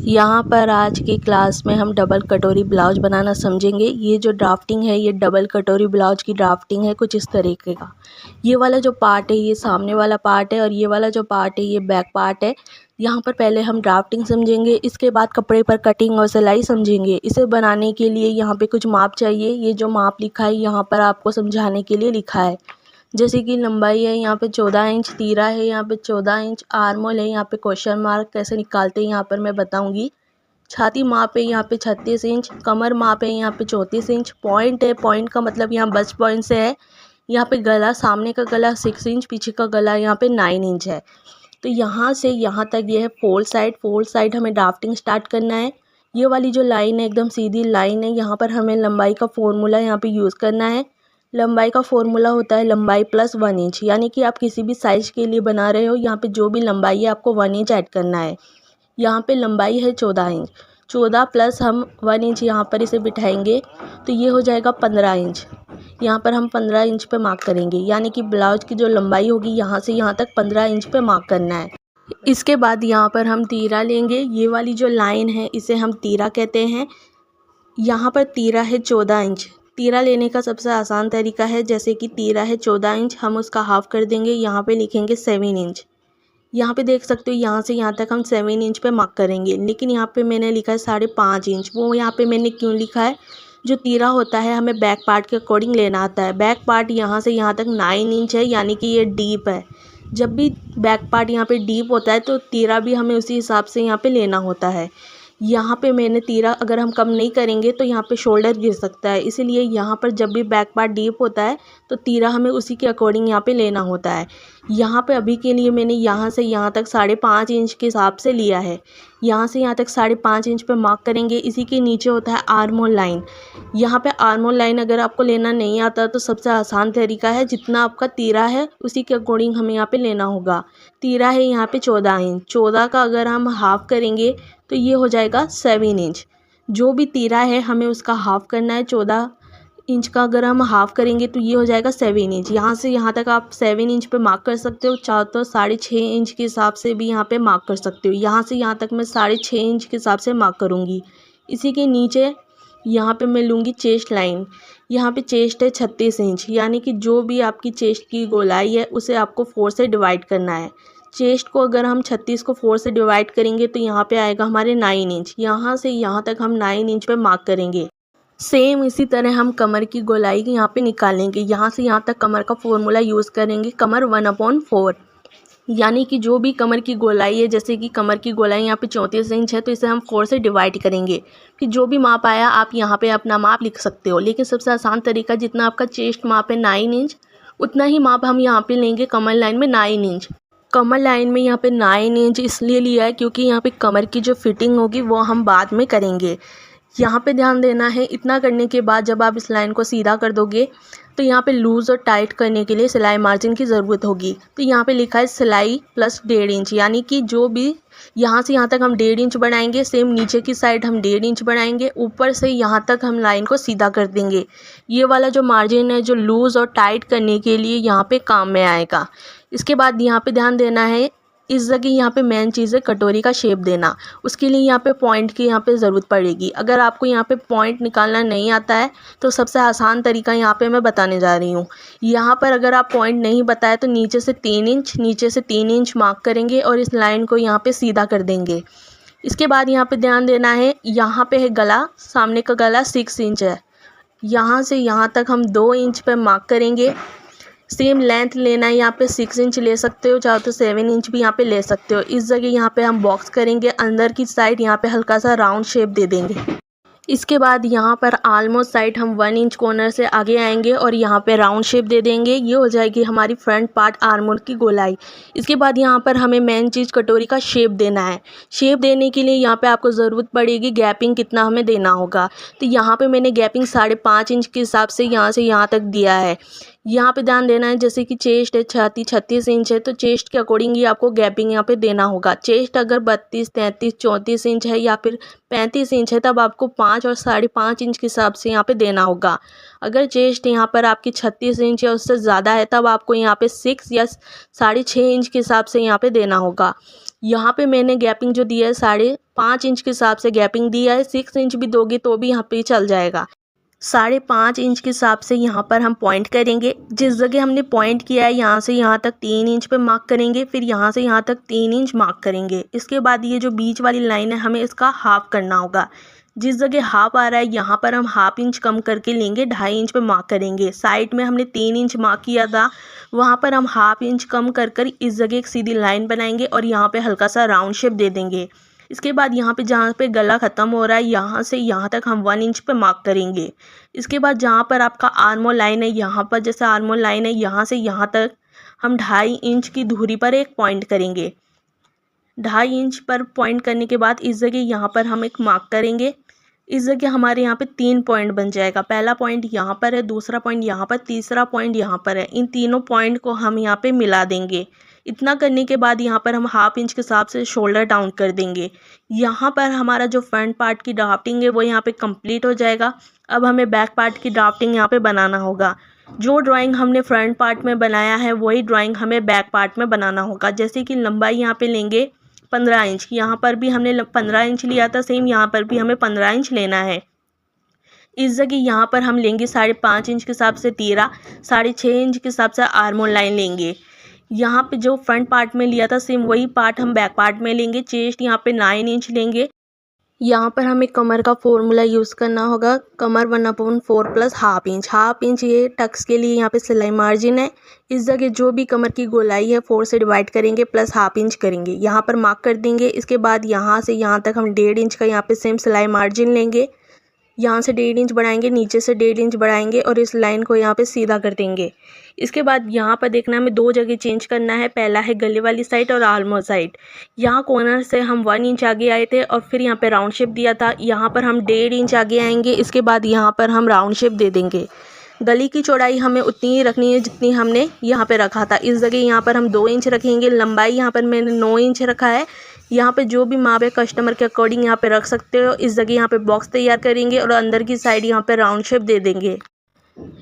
यहाँ पर आज की क्लास में हम डबल कटोरी ब्लाउज बनाना समझेंगे। ये जो ड्राफ्टिंग है ये डबल कटोरी ब्लाउज की ड्राफ्टिंग है कुछ इस तरीके का। ये वाला जो पार्ट है ये सामने वाला पार्ट है और ये वाला जो पार्ट है ये बैक पार्ट है। यहाँ पर पहले हम ड्राफ्टिंग समझेंगे, इसके बाद कपड़े पर कटिंग और सिलाई समझेंगे। इसे बनाने के लिए यहाँ पे कुछ माप चाहिए। ये जो माप लिखा है यहाँ पर आपको समझाने के लिए लिखा है। जैसे कि लंबाई है यहाँ पे 14 इंच, तीरा है यहाँ पे 14 इंच, आर्म होल है यहाँ पे क्वेश्चन मार्क कैसे निकालते हैं यहाँ पर मैं बताऊंगी। छाती माप है यहाँ पे 36 इंच, कमर माप है यहाँ पे 34 इंच, पॉइंट है, पॉइंट का मतलब यहाँ बस्ट पॉइंट से है। यहाँ पे गला, सामने का गला 6 इंच, पीछे का गला यहाँ पे 9 इंच है। तो यहाँ से यहाँ तक ये है फोल्ड साइड हमें ड्राफ्टिंग स्टार्ट करना है। ये वाली जो लाइन है एकदम सीधी लाइन है, यहाँ पर हमें लंबाई का फॉर्मूला यहाँ पे यूज़ करना है। लंबाई का फॉर्मूला होता है लंबाई प्लस 1 इंच, यानी कि आप किसी भी साइज़ के लिए बना रहे हो यहाँ पे जो भी लंबाई है आपको 1 इंच ऐड करना है। यहाँ पे लंबाई है 14 इंच, 14 प्लस हम 1 इंच यहाँ पर इसे बिठाएंगे तो ये हो जाएगा 15 इंच। यहाँ पर हम 15 इंच पे मार्क करेंगे, यानी कि ब्लाउज की जो लंबाई होगी यहाँ से यहाँ तक 15 इंच पे मार्क करना है। इसके बाद यहाँ पर हम तीरा लेंगे। ये वाली जो लाइन है इसे हम तीरा कहते हैं। यहाँ पर तीरा है 14 इंच। तीरा लेने का सबसे आसान तरीका है, जैसे कि तीरा है 14 इंच, हम उसका हाफ कर देंगे, यहाँ पे लिखेंगे 7 इंच। यहाँ पे देख सकते हो यहाँ से यहाँ तक हम 7 इंच पे मार्क करेंगे, लेकिन यहाँ पे मैंने लिखा है 5.5 इंच। वो यहाँ पे मैंने क्यों लिखा है, जो तीरा होता है हमें बैक पार्ट के अकॉर्डिंग लेना आता है। बैक पार्ट यहाँ से यहाँ तक 9 इंच है, यानी कि ये डीप है। जब भी बैक पार्ट यहाँ पे डीप होता है तो तीरा भी हमें उसी हिसाब से यहाँ पे लेना होता है। यहाँ पे मैंने तीरा अगर हम कम नहीं करेंगे तो यहाँ पे शोल्डर गिर सकता है, इसीलिए यहाँ पर जब भी बैक पार्ट डीप होता है तो तीरा हमें उसी के अकॉर्डिंग यहाँ पे लेना होता है। यहाँ पे अभी के लिए मैंने यहाँ से यहाँ तक 5.5 इंच के हिसाब से लिया है। यहाँ से यहाँ तक 5.5 इंच पे मार्क करेंगे। इसी के नीचे होता है आर्म होल लाइन। यहाँ पे आर्म होल लाइन अगर आपको लेना नहीं आता तो सबसे आसान तरीका है, जितना आपका तीरा है उसी के अकॉर्डिंग हमें यहाँ पे लेना होगा। तीरा है यहाँ पे 14 इंच, 14 का अगर हम हाफ करेंगे तो ये हो जाएगा 7 इंच। जो भी तीरा है हमें उसका हाफ करना है। 14 इंच का अगर हम हाफ करेंगे तो ये हो जाएगा 7 इंच। यहाँ से यहाँ तक आप 7 इंच पे मार्क कर सकते हो, चाहो तो 6.5 इंच के हिसाब से भी यहाँ पे मार्क कर सकते हो। यहाँ से यहाँ तक मैं 6.5 इंच के हिसाब से मार्क करूँगी। इसी के नीचे यहाँ पे मैं लूँगी चेस्ट लाइन। यहाँ पे चेस्ट है 36 इंच, यानी कि जो भी आपकी चेस्ट की गोलाई है उसे आपको 4 से डिवाइड करना है। चेस्ट को अगर हम 36 को 4 से डिवाइड करेंगे तो यहाँ पे आएगा हमारे 9 इंच। यहाँ से यहाँ तक हम 9 इंच पे मार्क करेंगे। सेम इसी तरह हम कमर की गोलाई यहाँ पे निकालेंगे। यहाँ से यहाँ तक कमर का फॉर्मूला यूज़ करेंगे, कमर 1/4, यानी कि जो भी कमर की गोलाई है, जैसे कि कमर की गोलाई यहाँ पे 34 इंच है तो इसे हम 4 से डिवाइड करेंगे। फिर जो भी माप आया आप यहाँ पे अपना माप लिख सकते हो, लेकिन सबसे आसान तरीका, जितना आपका चेस्ट माप है 9 इंच उतना ही माप हम यहाँ पे लेंगे कमर लाइन में 9 इंच। कमर लाइन में यहाँ पे 9 इंच इसलिए लिया है क्योंकि यहाँ पे कमर की जो फिटिंग होगी वो हम बाद में करेंगे। यहाँ पे ध्यान देना है। इतना करने के बाद जब आप इस लाइन को सीधा कर दोगे तो यहाँ पे लूज़ और टाइट करने के लिए सिलाई मार्जिन की ज़रूरत होगी। तो यहाँ पे लिखा है सिलाई प्लस 1.5 इंच, यानी कि जो भी यहाँ से यहाँ तक हम 1.5 इंच बढ़ाएंगे, सेम नीचे की साइड हम 1.5 इंच बढ़ाएंगे, ऊपर से यहाँ तक हम लाइन को सीधा कर देंगे। ये वाला जो मार्जिन है जो लूज़ और टाइट करने के लिए यहाँ पे काम में आएगा। इसके बाद यहाँ पे ध्यान देना है, इस जगह यहाँ पे मेन चीज़ है कटोरी का शेप देना। उसके लिए यहाँ पे पॉइंट की यहाँ पे ज़रूरत पड़ेगी। अगर आपको यहाँ पे पॉइंट निकालना नहीं आता है तो सबसे आसान तरीका यहाँ पे मैं बताने जा रही हूँ। यहाँ पर अगर आप पॉइंट नहीं बताए तो नीचे से 3 इंच मार्क करेंगे और इस लाइन को यहाँ पे सीधा कर देंगे। इसके बाद यहाँ पे ध्यान देना है, यहाँ पे है गला, सामने का गला 6 इंच है। यहाँ से यहाँ तक हम 2 इंच पे मार्क करेंगे। सेम लेंथ लेना है, यहाँ पे 6 इंच ले सकते हो, चाहो तो 7 इंच भी यहाँ पे ले सकते हो। इस जगह यहाँ पे हम बॉक्स करेंगे, अंदर की साइड यहाँ पे हल्का सा राउंड शेप दे देंगे। इसके बाद यहाँ पर ऑलमोस्ट साइड हम 1 इंच कॉर्नर से आगे आएंगे और यहाँ पे राउंड शेप दे देंगे। ये हो जाएगी हमारी फ्रंट पार्ट आर्म होल की गोलाई। इसके बाद यहाँ पर हमें मेन चीज़ कटोरी का शेप देना है। शेप देने के लिए यहाँ पे आपको ज़रूरत पड़ेगी गैपिंग कितना हमें देना होगा। तो यहाँ पे मैंने गैपिंग 5.5 इंच के हिसाब से यहाँ तक दिया है। यहाँ पे ध्यान देना है, जैसे कि चेस्ट है छाती 36 इंच है तो चेस्ट के अकॉर्डिंग ही आपको गैपिंग यहाँ पे देना होगा। चेस्ट अगर 32, 33, 34 इंच है या फिर 35 इंच है तब आपको 5 और 5.5 इंच के हिसाब से यहाँ पे देना होगा। अगर चेस्ट यहाँ पर आपकी 36 इंच या उससे ज़्यादा है तब आपको यहाँ पे 6 या 6.5 इंच के हिसाब से यहाँ पे देना होगा। यहाँ पे मैंने गैपिंग जो दिया है 5.5 इंच के हिसाब से गैपिंग दिया है। 6 इंच भी दोगे तो भी यहाँ पे चल जाएगा। 5.5 इंच के हिसाब से यहाँ पर हम पॉइंट करेंगे। जिस जगह हमने पॉइंट किया है यहाँ से यहाँ तक 3 इंच पे मार्क करेंगे, फिर यहाँ से यहाँ तक 3 इंच मार्क करेंगे। इसके बाद ये जो बीच वाली लाइन है हमें इसका हाफ करना होगा। जिस जगह हाफ आ रहा है यहाँ पर हम हाफ इंच कम करके लेंगे, 2.5 इंच पे मार्क करेंगे। साइड में हमने 3 इंच मार्क किया था, वहाँ पर हम हाफ इंच कम कर इस जगह एक सीधी लाइन बनाएंगे और यहाँ पे हल्का सा राउंड शेप दे देंगे। इसके बाद यहाँ पे जहाँ पे गला ख़त्म हो रहा है यहाँ से यहाँ तक हम 1 इंच पे मार्क करेंगे। इसके बाद जहाँ पर आपका आर्मोल लाइन है यहाँ पर जैसे आर्मोल लाइन है यहाँ से यहाँ तक हम 2.5 इंच की दूरी पर एक पॉइंट करेंगे। 2.5 इंच पर पॉइंट करने के बाद इस जगह यहाँ पर हम एक मार्क करेंगे। इस जगह हमारे यहाँ पे 3 पॉइंट बन जाएगा। पहला पॉइंट यहाँ पर है, दूसरा पॉइंट यहाँ पर, तीसरा पॉइंट यहाँ पर है। इन तीनों पॉइंट को हम यहाँ पे मिला देंगे। इतना करने के बाद यहाँ पर हम हाफ इंच के हिसाब से शोल्डर डाउन कर देंगे। यहाँ पर हमारा जो फ्रंट पार्ट की ड्राफ्टिंग है वो यहाँ पे कंप्लीट हो जाएगा। अब हमें बैक पार्ट की ड्राफ्टिंग यहाँ पे बनाना होगा। जो ड्राइंग हमने फ्रंट पार्ट में बनाया है वही ड्राइंग हमें बैक पार्ट में बनाना होगा। जैसे कि लंबाई यहाँ पे लेंगे 15 इंच, यहाँ पर भी हमने 15 इंच लिया था, सेम यहाँ पर भी हमें 15 इंच लेना है। इस जगह यहाँ पर हम लेंगे 5.5 इंच के हिसाब से तीरा, 6.5 इंच के हिसाब से आर्मोल लाइन लेंगे। यहाँ पे जो फ्रंट पार्ट में लिया था सेम वही पार्ट हम बैक पार्ट में लेंगे। चेस्ट यहाँ पे 9 इंच लेंगे। यहाँ पर हमें कमर का फॉर्मूला यूज़ करना होगा, कमर 1/4 plus half inch. Half inch ये टक्स के लिए यहाँ पे सिलाई मार्जिन है। इस जगह जो भी कमर की गोलाई है 4 से डिवाइड करेंगे प्लस हाफ इंच करेंगे, यहाँ पर मार्क कर देंगे। इसके बाद यहाँ से यहाँ तक हम 1.5 इंच का यहाँ पे सेम सिलाई मार्जिन लेंगे। यहाँ से 1.5 इंच बढ़ाएंगे, नीचे से 1.5 इंच बढ़ाएंगे और इस लाइन को यहाँ पे सीधा कर देंगे। इसके बाद यहाँ पर देखना हमें 2 जगह चेंज करना है। पहला है गले वाली साइड और आर्मोल साइड। यहाँ कॉर्नर से हम 1 इंच आगे आए थे और फिर यहाँ पे राउंड शेप दिया था। यहाँ पर हम 1.5 इंच आगे आएंगे। इसके बाद यहाँ पर हम राउंड शेप दे देंगे। गली की चौड़ाई हमें उतनी ही रखनी है जितनी हमने यहाँ पे रखा था। इस जगह यहाँ पर हम 2 इंच रखेंगे। लंबाई यहाँ पर मैंने 9 इंच रखा है। यहाँ पे जो भी माप है कस्टमर के अकॉर्डिंग यहाँ पे रख सकते हो। इस जगह यहाँ पे बॉक्स तैयार करेंगे और अंदर की साइड यहाँ पे राउंड शेप दे देंगे।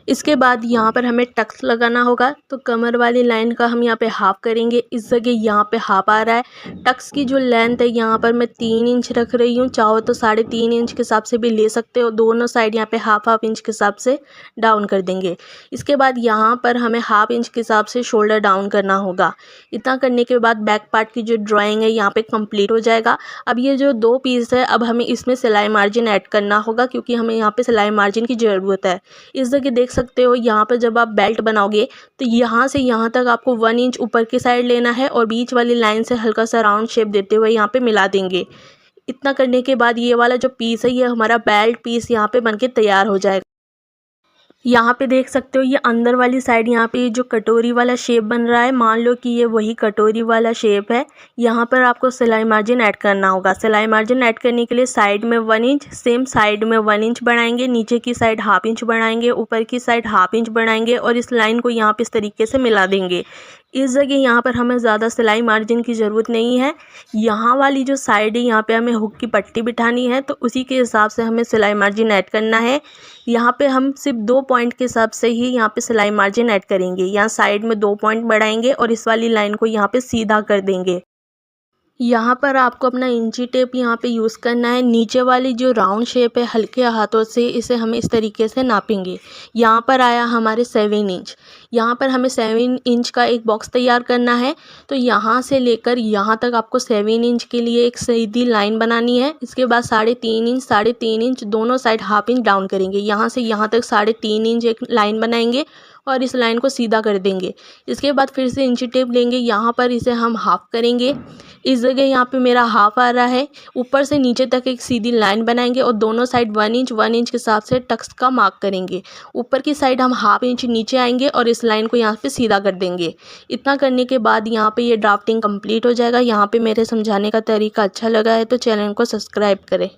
इसके बाद यहाँ पर हमें टक्स लगाना होगा, तो कमर वाली लाइन का हम यहाँ पे हाफ करेंगे। इस जगह यहाँ पे हाफ आ रहा है। टक्स की जो लेंथ है यहाँ पर मैं 3 इंच रख रही हूँ, चाहो तो 3.5 इंच के हिसाब से भी ले सकते हो। दोनों साइड यहाँ पे हाफ इंच के हिसाब से डाउन कर देंगे। इसके बाद यहाँ पर हमें हाफ इंच के हिसाब से शोल्डर डाउन करना होगा। इतना करने के बाद बैक पार्ट की जो ड्राइंग है यहाँ पे कंप्लीट हो जाएगा। अब ये जो 2 पीस है अब हमें इसमें सिलाई मार्जिन ऐड करना होगा, क्योंकि हमें यहाँ पे सिलाई मार्जिन की ज़रूरत है। इस जगह देख सकते हो यहाँ पर जब आप बेल्ट बनाओगे तो यहाँ से यहाँ तक आपको 1 इंच ऊपर की साइड लेना है और बीच वाली लाइन से हल्का सा राउंड शेप देते हुए यहाँ पे मिला देंगे। इतना करने के बाद ये वाला जो पीस है ये हमारा बेल्ट पीस यहाँ पे बनके तैयार हो जाएगा। यहाँ पे देख सकते हो ये अंदर वाली साइड यहाँ पे जो कटोरी वाला शेप बन रहा है, मान लो कि ये वही कटोरी वाला शेप है। यहाँ पर आपको सिलाई मार्जिन ऐड करना होगा। सिलाई मार्जिन ऐड करने के लिए साइड में 1 इंच, सेम साइड में 1 इंच बढ़ाएंगे, नीचे की साइड हाफ इंच बढ़ाएंगे, ऊपर की साइड हाफ इंच बढ़ाएंगे और इस लाइन को यहाँ पे इस तरीके से मिला देंगे। इस जगह यहाँ पर हमें ज़्यादा सिलाई मार्जिन की ज़रूरत नहीं है। यहाँ वाली जो साइड है यहाँ पे हमें हुक की पट्टी बिठानी है, तो उसी के हिसाब से हमें सिलाई मार्जिन ऐड करना है। यहाँ पे हम सिर्फ 2 पॉइंट के हिसाब से ही यहाँ पे सिलाई मार्जिन ऐड करेंगे। यहाँ साइड में 2 पॉइंट बढ़ाएंगे और इस वाली लाइन को यहाँ पे सीधा कर देंगे। यहाँ पर आपको अपना इंची टेप यहाँ पे यूज़ करना है। नीचे वाली जो राउंड शेप है हल्के हाथों से इसे हमें इस तरीके से नापेंगे। यहाँ पर आया हमारे 7 इंच। यहाँ पर हमें 7 इंच का एक बॉक्स तैयार करना है, तो यहाँ से लेकर यहाँ तक आपको 7 इंच के लिए एक सीधी लाइन बनानी है। इसके बाद 3.5 इंच दोनों साइड हाफ इंच डाउन करेंगे। यहाँ से यहाँ तक 3.5 इंच एक लाइन बनाएंगे और इस लाइन को सीधा कर देंगे। इसके बाद फिर से इंची टेप लेंगे, यहाँ पर इसे हम हाफ करेंगे। इस जगह यहाँ पे मेरा हाफ आ रहा है। ऊपर से नीचे तक एक सीधी लाइन बनाएंगे और दोनों साइड 1 इंच के हिसाब से टक्स का मार्क करेंगे। ऊपर की साइड हम हाफ इंच नीचे आएंगे और इस लाइन को यहाँ पे सीधा कर देंगे। इतना करने के बाद यहाँ पे ये ड्राफ्टिंग कंप्लीट हो जाएगा। यहाँ पे मेरे समझाने का तरीका अच्छा लगा है तो चैनल को सब्सक्राइब करें।